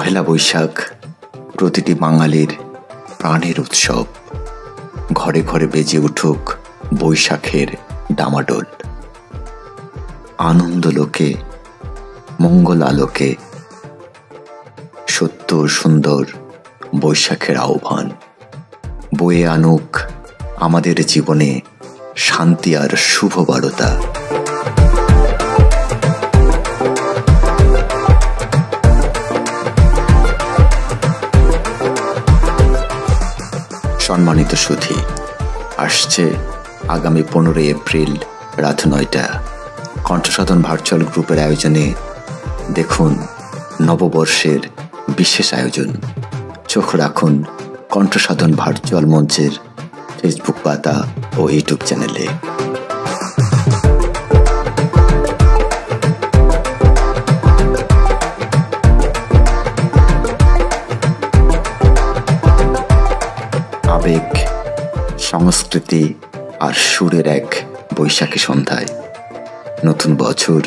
পহেলা বৈশাখ প্রতিটি বাঙালির প্রাণের উৎসব। ঘরে ঘরে বেজে উঠুক বৈশাখের ডামাডোল। আনন্দ লোকে, মঙ্গল আলোকে, সত্য সুন্দর বৈশাখের আহ্বান বয়ে আনুক আমাদের জীবনে শান্তি আর শুভ বার্তা। সম্মানিত সুধী, আসছে আগামী 15 এপ্রিল রাত 9টা কণ্ঠসাধন ভার্চুয়াল গ্রুপের আয়োজনে দেখুন নববর্ষের বিশেষ আয়োজন। চোখ রাখুন কণ্ঠসাধন ভার্চুয়াল মঞ্চের ফেসবুক পাতা ও ইউটিউব চ্যানেলে। আবেগ, সংস্কৃতি আর সুরের এক বৈশাখী সন্ধ্যায় নতুন বছর,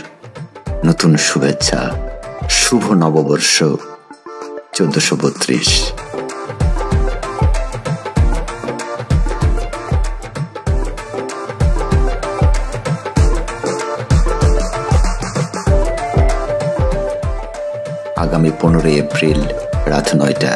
নতুন শুভেচ্ছা, শুভ নববর্ষ 1432। আগামী 15 এপ্রিল রাত 9টা।